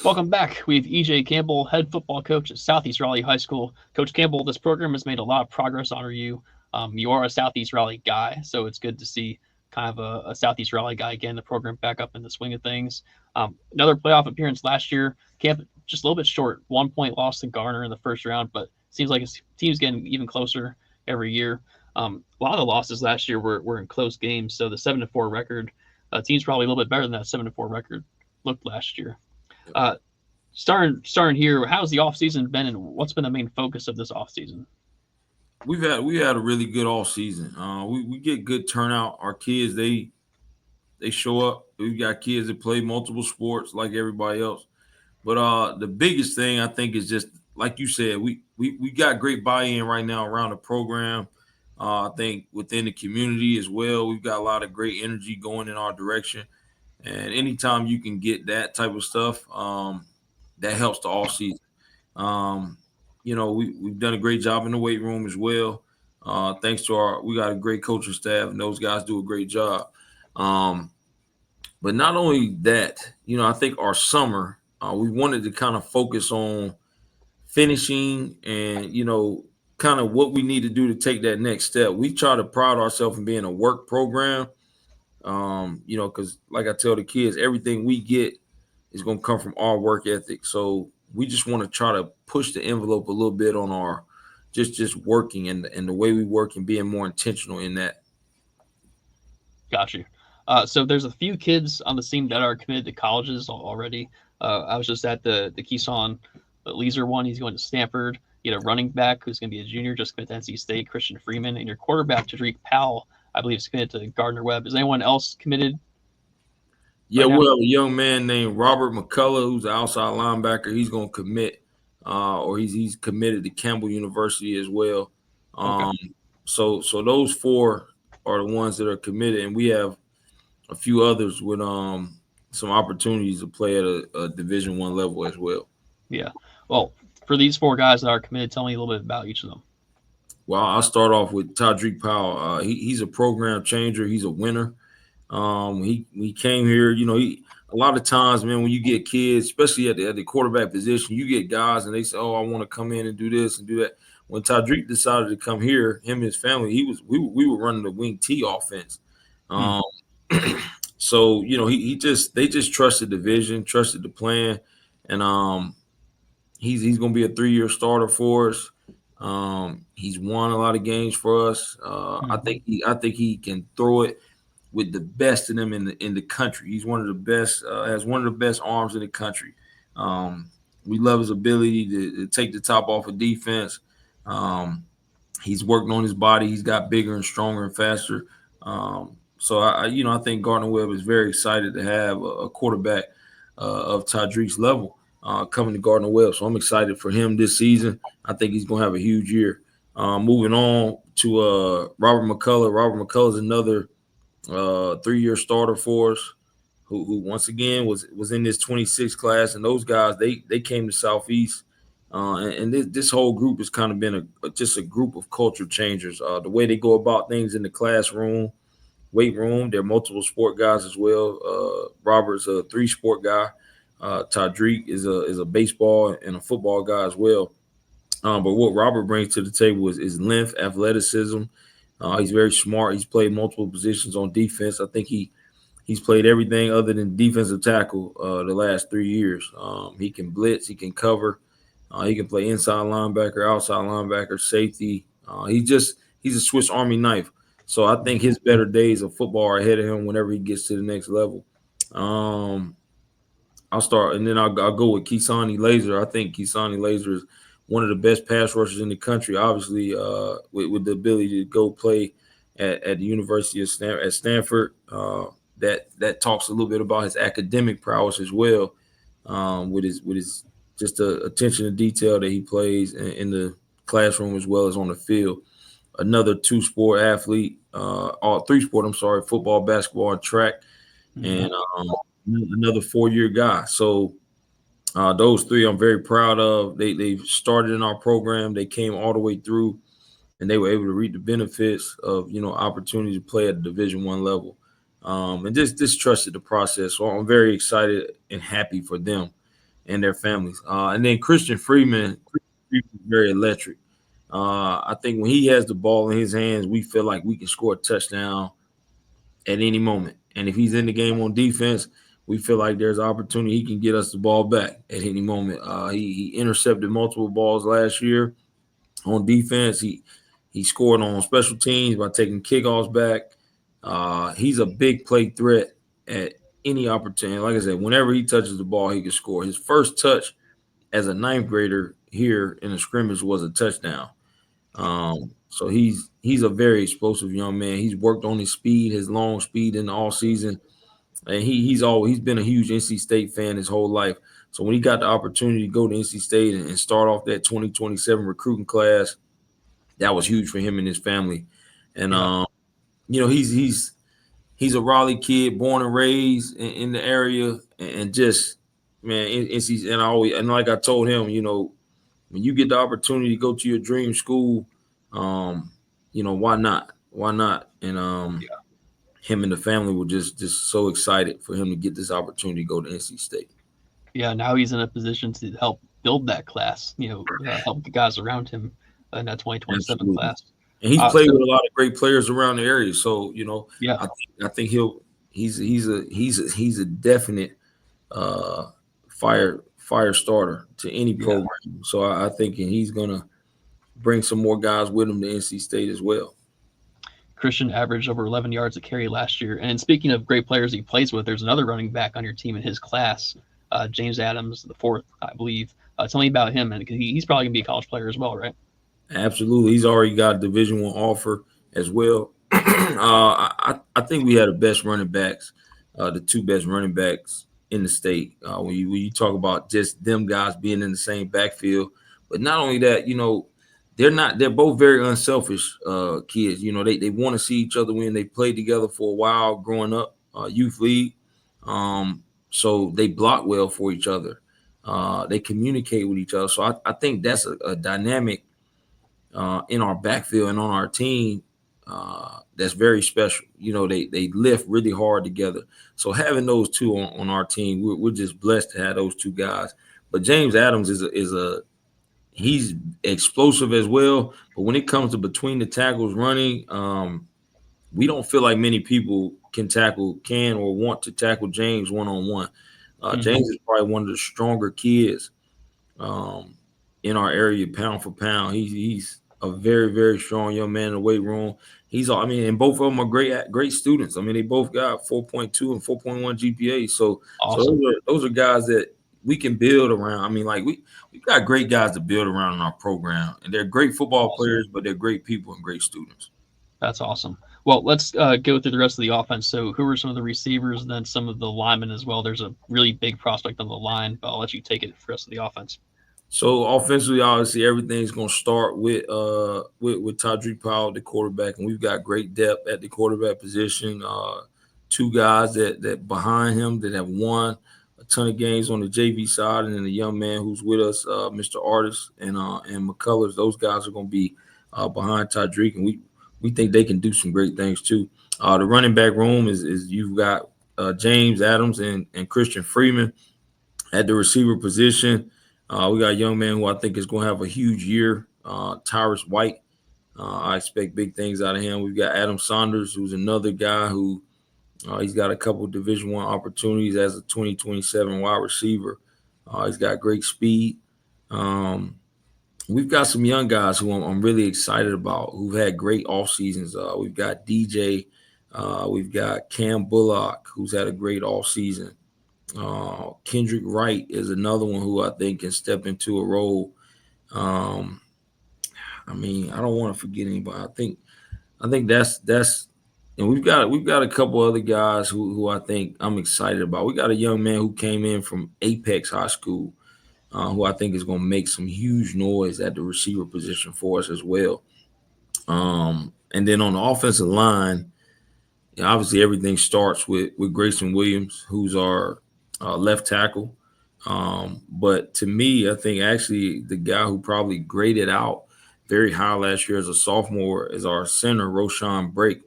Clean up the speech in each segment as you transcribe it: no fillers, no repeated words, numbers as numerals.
Welcome back. We have EJ Campbell, head football coach at Southeast Raleigh High School. Coach Campbell, this program has made a lot of progress under you. You are a Southeast Raleigh guy, so it's good to see kind of a Southeast Raleigh guy getting the program back up in the swing of things. Another playoff appearance last year. Camp just a little bit short. 1 point loss to Garner in the first round, but seems like his team's getting even closer every year. A lot of the losses last year were in close games, so the 7-4 record, team's probably a little bit better than that 7-4 record looked last year. Uh, starting here, how's the off season been, and what's been the main focus of this off season? We had a really good off season. We get good turnout. Our kids they show up. We've got kids that play multiple sports like everybody else. But the biggest thing I think is just like you said, we got great buy-in right now around the program. I think within the community as well, we've got a lot of great energy going in our direction. And anytime you can get that type of stuff, that helps the off season. Um, we've done a great job in the weight room as well. Thanks to we got a great coaching staff, and those guys do a great job. Um, but not only that, I think our summer, we wanted to kind of focus on finishing and, kind of what we need to do to take that next step. We try to pride ourselves in being a work program, because like I tell the kids, everything we get is going to come from our work ethic. So we just want to try to push the envelope a little bit on our just working and the way we work and being more intentional in that. Got you. So there's a few kids on the team that are committed to colleges already. I was just at the Keeson Leeser one. He's going to Stanford. You had a running back who's going to be a junior, just committed to NC State, Christian Freeman, and your quarterback, Tadreek Powell, I believe, is committed to Gardner Webb. Is anyone else committed Yeah, right now? well, a young man named Robert McCullough, who's an outside linebacker, he's going to commit, or he's committed to Campbell University as well. Okay. Um, so those four are the ones that are committed, and we have a few others with some opportunities to play at a Division One level as well. Yeah. Well, for these four guys that are committed, tell me a little bit about each of them. Well, I'll start off with Tadreek Powell. He's a program changer. He's a winner. He came here. A lot of times, man, when you get kids, especially at the quarterback position, you get guys and they say, "Oh, I want to come in and do this and do that." When Tadreek decided to come here, him and his family, we were running the wing T offense. Hmm. Um, so they just trusted the vision, trusted the plan, and he's going to be a 3-year starter for us. He's won a lot of games for us. Hmm. I think he can throw it with the best of them in the country. He's one of the best. Has one of the best arms in the country. Um, we love his ability to take the top off of defense. Um, he's working on his body. He's got bigger and stronger and faster. So I think Gardner Webb is very excited to have a quarterback of Tadreek's level coming to Gardner Webb. So I'm excited for him this season. I think he's going to have a huge year. Moving on to Robert McCullough. Robert McCullough is another 3-year starter for us, who once again was in this 26 class, and those guys they came to Southeast, and this whole group has kind of been just a group of culture changers. The way they go about things in the classroom, weight room, they're multiple sport guys as well. Robert's a 3-sport guy. Tadreek is a baseball and a football guy as well. But what Robert brings to the table is length, athleticism. He's very smart. He's played multiple positions on defense. I think he's played everything other than defensive tackle the last 3 years. He can blitz. He can cover. He can play inside linebacker, outside linebacker, safety. He's a Swiss Army knife. So I think his better days of football are ahead of him whenever he gets to the next level. Um, I'll start, and then I'll go with Keesani Laser. I think Keesani Laser is one of the best pass rushers in the country. Obviously, with the ability to go play at the University of Stanford. That talks a little bit about his academic prowess as well, with his just the attention to detail that he plays in the classroom as well as on the field. Another 2-sport athlete, all 3-sport. I'm sorry, football, basketball, and track, Hmm. and another 4-year guy. So those three I'm very proud of. They've started in our program. They came all the way through, and they were able to reap the benefits of opportunity to play at the Division One level, and just trusted the process. So I'm very excited and happy for them. and their families. And then Christian Freeman is very electric. I think when he has the ball in his hands, we feel like we can score a touchdown at any moment. And if he's in the game on defense, we feel like there's opportunity he can get us the ball back at any moment. He intercepted multiple balls last year on defense. He scored on special teams by taking kickoffs back. He's a big play threat at any opportunity. Like I said, whenever he touches the ball, he can score. His first touch as a ninth grader here in a scrimmage was a touchdown. So he's a very explosive young man. He's worked on his speed, his long speed in the all season, and he's been a huge NC State fan his whole life. So when he got the opportunity to go to NC State and start off that 2027 recruiting class, that was huge for him and his family. And he's a Raleigh kid, born and raised in the area, and just man, NC. And like I told him, when you get the opportunity to go to your dream school, why not? Why not? And him and the family were just so excited for him to get this opportunity to go to NC State. Yeah, now he's in a position to help build that class. Help the guys around him in that 2027 Absolutely. class. And he's played with a lot of great players around the area. So yeah, I think he's a definite fire starter to any program. Yeah. So I think he's gonna bring some more guys with him to NC State as well. Christian averaged over 11 yards a carry last year. And speaking of great players he plays with, there's another running back on your team in his class, James Adams, the fourth, I believe. Tell me about him, and he's probably gonna be a college player as well, right? Absolutely, he's already got a Division I offer as well. I think we had the best running backs, the two best running backs in the state. When you talk about just them guys being in the same backfield, but not only that, they're both very unselfish kids. They want to see each other win. They played together for a while growing up, youth league. So they block well for each other. They communicate with each other. So I think that's a dynamic in our backfield and on our team that's very special. They lift really hard together. So having those two on our team, we're just blessed to have those two guys. But James Adams he's explosive as well. But when it comes to between the tackles running, we don't feel like many people can or want to tackle James one-on-one. James is probably one of the stronger kids in our area, pound for pound. He's a very, very strong young man in the weight room. And both of them are great students. They both got 4.2 and 4.1 GPA. So, awesome. So those are guys that we can build around. We've got great guys to build around in our program, and they're great football players, but they're great people and great students. That's awesome. Well, let's go through the rest of the offense. So who are some of the receivers and then some of the linemen as well? There's a really big prospect on the line, but I'll let you take it for the rest of the offense. So offensively, obviously, everything's going to start with Tadriq Powell, the quarterback, and we've got great depth at the quarterback position. Two guys that behind him that have won a ton of games on the JV side, and then a young man who's with us, Mr. Artis and McCullers. Those guys are going to be behind Tadriq, and we think they can do some great things too. The running back room is you've got James Adams and Christian Freeman at the receiver position. We got a young man who I think is going to have a huge year, Tyrus White. I expect big things out of him. We've got Adam Saunders, who's another guy who he's got a couple of Division I opportunities as a 2027 wide receiver. He's got great speed. We've got some young guys who I'm really excited about who've had great off seasons. We've got DJ. We've got Cam Bullock, who's had a great off season. Kendrick Wright is another one who I think can step into a role. I don't want to forget anybody. I think that's and we've got a couple other guys who I think I'm excited about. We got a young man who came in from Apex High School who I think is going to make some huge noise at the receiver position for us as well. And then on the offensive line, obviously everything starts with Grayson Williams, who's our left tackle. But to me, I think actually the guy who probably graded out very high last year as a sophomore is our center, Roshan Brake.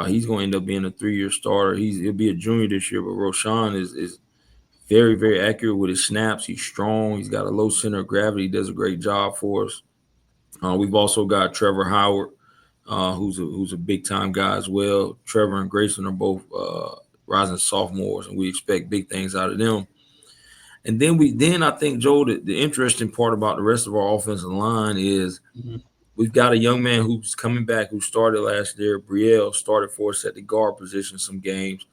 He's going to end up being a 3-year starter. He'll be a junior this year, but Roshan is very, very accurate with his snaps. He's strong. He's got a low center of gravity. He does a great job for us. We've also got Trevor Howard, who's a big time guy as well. Trevor and Grayson are both rising sophomores, and we expect big things out of them. And then I think, Joe, the interesting part about the rest of our offensive line is we've got a young man who's coming back who started last year. Brielle started for us at the guard position some games.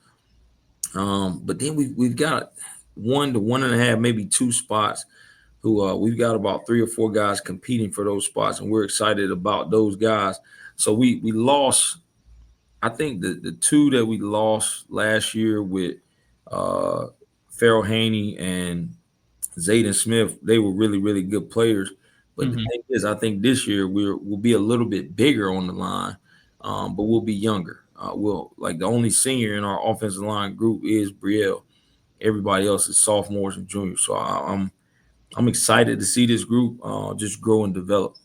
But then we've got 1 to 1.5, maybe 2 spots who we've got about 3 or 4 guys competing for those spots, and we're excited about those guys. So we lost, I think the 2 that we lost last year with Farrell Haney and Zayden Smith, they were really, really good players. But the thing is, I think this year we'll be a little bit bigger on the line, but we'll be younger. The only senior in our offensive line group is Brielle. Everybody else is sophomores and juniors. So I'm excited to see this group just grow and develop.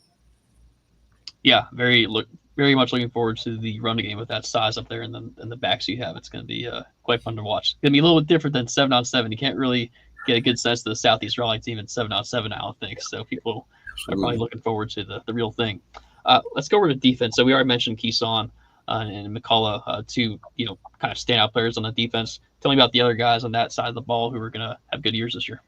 Yeah, very much looking forward to the run game with that size up there and the backs you have. It's going to be quite fun to watch. It's going to be a little bit different than 7-on-7. You can't really get a good sense of the Southeast Raleigh team in 7-on-7, I don't think. So people are probably looking forward to the real thing. Let's go over to defense. So we already mentioned Keeson and McCullough, 2 kind of standout players on the defense. Tell me about the other guys on that side of the ball who are going to have good years this year.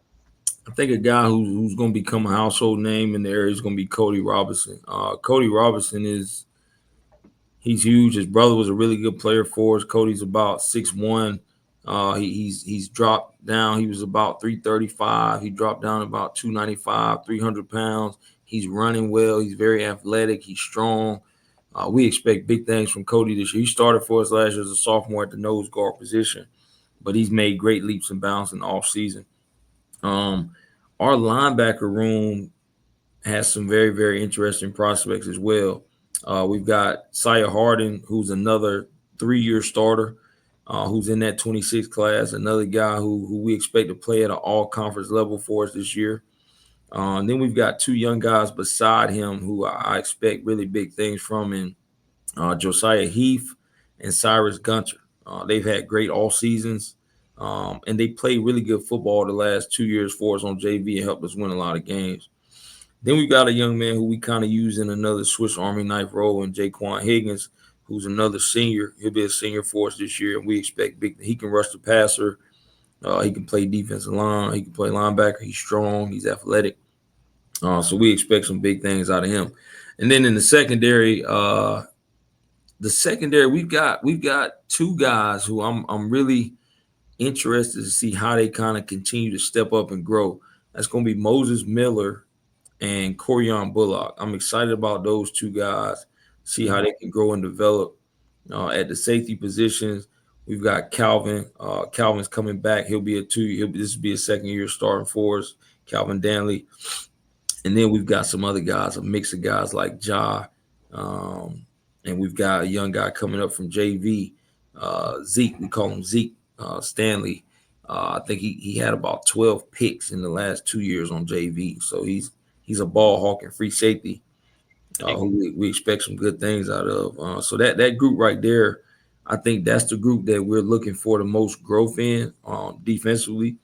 I think a guy who's going to become a household name in the area is going to be Cody Robinson. Cody Robinson he's huge. His brother was a really good player for us. Cody's about 6'1". He's dropped down. He was about 335. He dropped down about 295, 300 pounds. He's running well. He's very athletic. He's strong. We expect big things from Cody this year. He started for us last year as a sophomore at the nose guard position, but he's made great leaps and bounds in the offseason. Our linebacker room has some very, very interesting prospects as well. We've got Saya Harden, who's another 3-year starter, who's in that 26 class, another guy who we expect to play at an all-conference level for us this year. And then we've got 2 young guys beside him who I expect really big things from, in Josiah Heath and Cyrus Gunter. They've had great all seasons. And they played really good football the last 2 years for us on JV and helped us win a lot of games. Then we got a young man who we kind of use in another Swiss Army knife role in Jaquan Higgins, who's another senior. He'll be a senior for us this year, and we expect he can rush the passer. He can play defensive line. He can play linebacker. He's strong. He's athletic. So we expect some big things out of him. And then in the secondary, we've got 2 guys who I'm really interested to see how they kind of continue to step up and grow. That's going to be Moses Miller and Corian Bullock. I'm excited about those 2 guys, see how they can grow and develop. At the safety positions, we've got Calvin. Calvin's coming back. This will be a 2nd-year starting for us, Calvin Danley. And then we've got some other guys, a mix of guys like Ja. And we've got a young guy coming up from JV, Zeke. We call him Zeke Stanley. I think he had about 12 picks in the last 2 years on JV. So he's a ball hawk and free safety who we expect some good things out of. So that group right there, I think that's the group that we're looking for the most growth in defensively.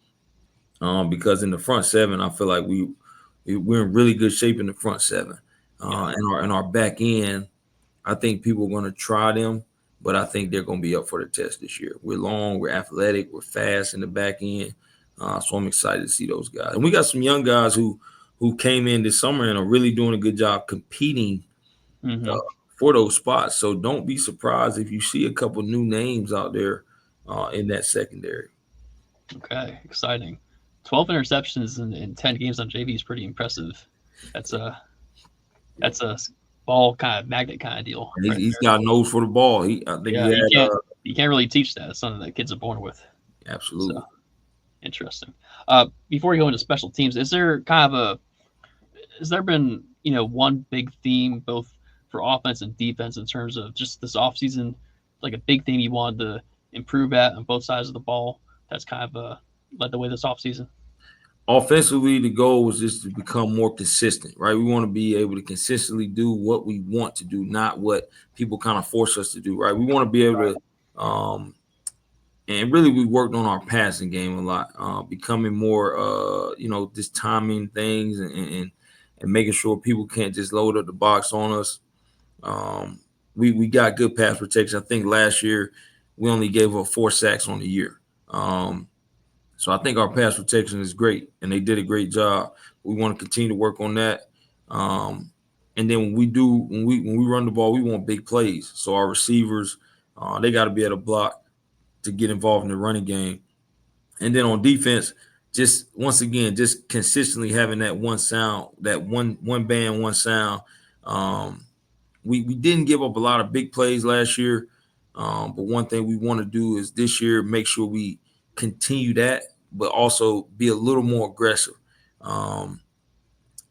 Because in the front 7, I feel like we're in really good shape in the front 7. And our back end, I think people are going to try them, but I think they're going to be up for the test this year. We're long, we're athletic, we're fast in the back end. So I'm excited to see those guys. And we got some young guys who came in this summer and are really doing a good job competing for those spots. So don't be surprised if you see a couple new names out there in that secondary. Okay, exciting. 12 interceptions in 10 games on JV is pretty impressive. That's a ball kind of magnet kind of deal. He's got a nose for the ball. You can't really teach that. It's something that kids are born with. Absolutely. So, interesting. Before we go into special teams, has there been one big theme both for offense and defense in terms of just this offseason, like a big theme you wanted to improve at on both sides of the ball that's kind of led the way this offseason? Offensively, the goal was just to become more consistent, right? We want to be able to consistently do what we want to do, not what people kind of force us to do, right? We want to be able to and really we worked on our passing game a lot, becoming more, just timing things and making sure people can't just load up the box on us. Um, we got good pass protection. I think last year we only gave up 4 sacks on the year. So I think our pass protection is great, and they did a great job. We want to continue to work on that. And then when we run the ball, we want big plays. So our receivers, they got to be at a block to get involved in the running game. And then on defense, just once again, just consistently having that one sound, that one band, one sound. We didn't give up a lot of big plays last year, but one thing we want to do is this year make sure we continue that, but also be a little more aggressive. Um,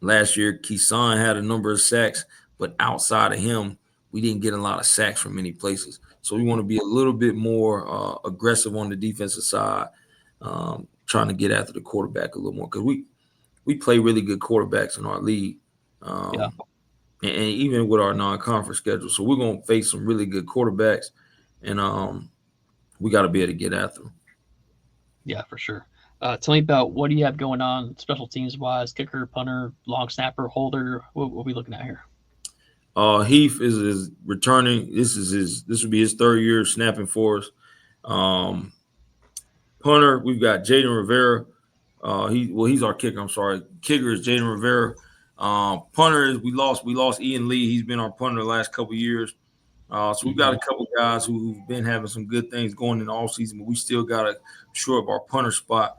Last year, Keeson had a number of sacks, but outside of him, we didn't get a lot of sacks from many places. So we want to be a little bit more aggressive on the defensive side, trying to get after the quarterback a little more because we play really good quarterbacks in our league. Yeah. And even with our non-conference schedule. So we're going to face some really good quarterbacks, and we got to be able to get after them. Yeah, for sure. Tell me about what do you have going on special teams wise, kicker, punter, long snapper, holder. What are we looking at here? Heath is returning. This will be his 3rd year snapping for us. Punter, we've got Jaden Rivera. He's our kicker. I'm sorry. Kicker is Jaden Rivera. Punter is we lost Ian Lee. He's been our punter the last couple of years. So we've got a couple guys who've been having some good things going in the offseason, but we still got to shore up our punter spot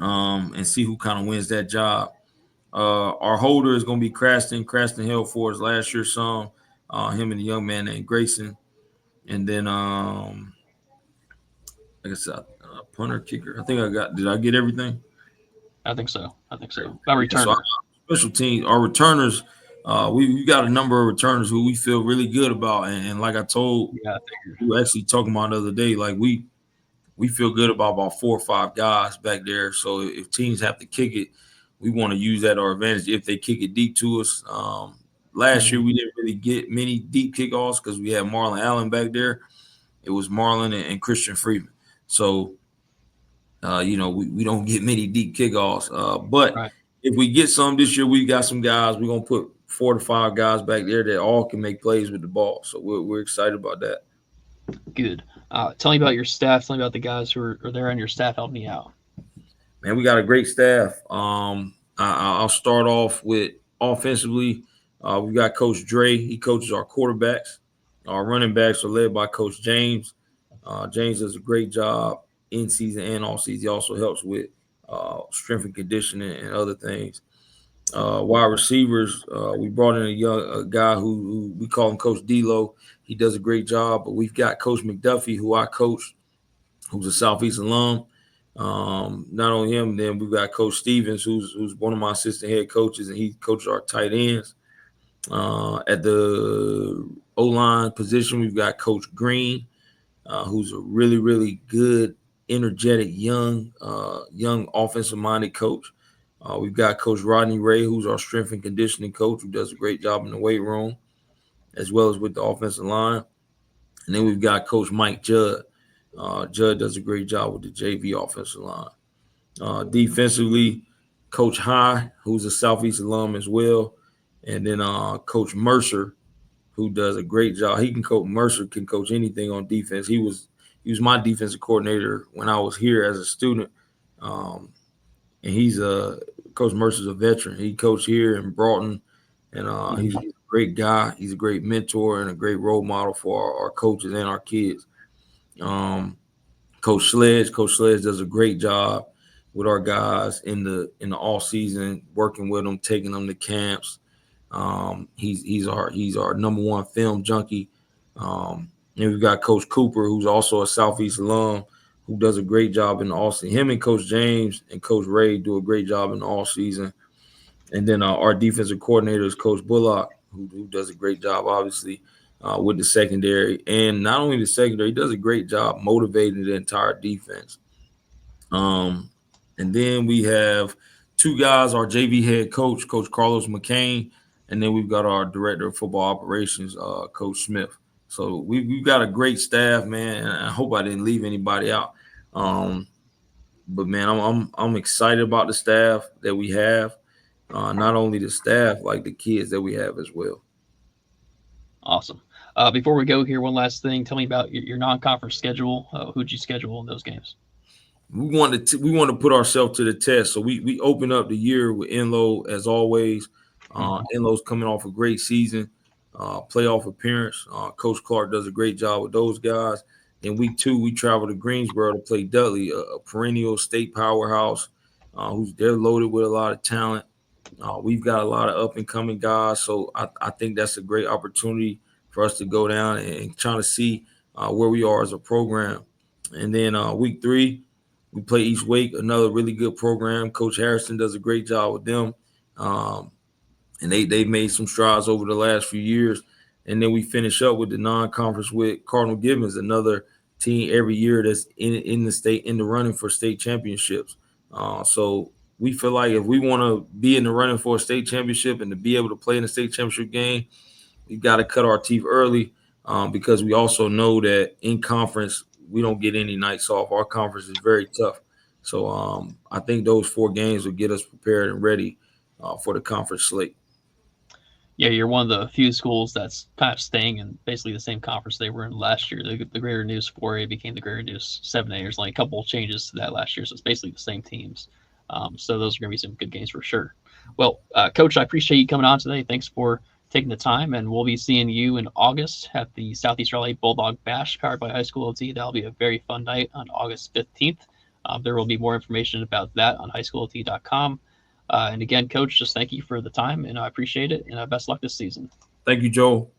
and see who kind of wins that job. Our holder is going to be Craston. Craston held for us last year some. Him and a young man named Grayson. And then, like I said, punter, kicker. I think did I get everything? I think so. About returners. So special teams, our returners, we got a number of returners who we feel really good about. And like I told, we were actually talking about the other day, like we feel good about 4 or 5 guys back there. So if teams have to kick it, we want to use that to our advantage if they kick it deep to us. Last year, we didn't really get many deep kickoffs because we had Marlon Allen back there. It was Marlon and Christian Freeman. So, we don't get many deep kickoffs. But if we get some this year, we got some guys. We're going to put 4 to 5 guys back there that all can make plays with the ball. So we're excited about that. Good. Tell me about your staff. Tell me about the guys who are there on your staff helping you out. Man, we got a great staff. I'll start off with offensively. We got Coach Dre. He coaches our quarterbacks. Our running backs are led by Coach James. James does a great job in season and off season. He also helps with strength and conditioning and other things. Wide receivers, we brought in a guy who we call him Coach D-Lo. He does a great job. But we've got Coach McDuffie, who I coach, who's a Southeast alum. Not only him, then we've got Coach Stevens, who's one of my assistant head coaches, and he coaches our tight ends. At the O-line position, we've got Coach Green, who's a really, really good, energetic, young offensive-minded coach. We've got Coach Rodney Ray, who's our strength and conditioning coach, who does a great job in the weight room, as well as with the offensive line. And then we've got Coach Mike Judd. Judd does a great job with the JV offensive line. Defensively, Coach High, who's a Southeast alum as well. And then Coach Mercer, who does a great job. Mercer can coach anything on defense. He was my defensive coordinator when I was here as a student. And Coach Mercer's a veteran. He coached here in Broughton, and he's a great guy. He's a great mentor and a great role model for our coaches and our kids. Coach Sledge does a great job with our guys in the off season, working with them, taking them to camps. He's our number one film junkie. And we've got Coach Cooper, who's also a Southeast alum, who does a great job in the off season. Him and Coach James and Coach Ray do a great job in the off season. And then our defensive coordinator is Coach Bullock, who does a great job, obviously, with the secondary. And not only the secondary, he does a great job motivating the entire defense. And then we have 2 guys, our JV head coach, Coach Carlos McCain, and then we've got our director of football operations, Coach Smith. So we've got a great staff, man. And I hope I didn't leave anybody out. But man, I'm excited about the staff that we have. Not only the staff, like the kids that we have as well. Awesome. Before we go here, one last thing. Tell me about your non-conference schedule. Who'd you schedule in those games? We want to put ourselves to the test. So we open up the year with Enloe as always. Enloe's coming off a great season, playoff appearance. Coach Clark does a great job with those guys. In week 2, we travel to Greensboro to play Dudley, a perennial state powerhouse, they're loaded with a lot of talent. We've got a lot of up and coming guys, so I think that's a great opportunity for us to go down and trying to see where we are as a program. And then week 3, we play East Wake, another really good program. Coach Harrison does a great job with them, and they've made some strides over the last few years. And then we finish up with the non-conference with Cardinal Gibbons, another team every year that's in the running for state championships. So we feel like if we want to be in the running for a state championship and to be able to play in a state championship game, we got to cut our teeth early because we also know that in conference we don't get any nights off. Our conference is very tough. So I think those 4 games will get us prepared and ready for the conference slate. Yeah, you're one of the few schools that's kind of staying in basically the same conference they were in last year. The Greater News 4A became the Greater News 7A. There's only a couple of changes to that last year, so it's basically the same teams. So those are going to be some good games for sure. Well, Coach, I appreciate you coming on today. Thanks for taking the time, and we'll be seeing you in August at the Southeast Raleigh Bulldog Bash powered by HighSchoolOT. That'll be a very fun night on August 15th. There will be more information about that on HighSchoolOT.com. And again, Coach, just thank you for the time, and I appreciate it, and best luck this season. Thank you, Joel.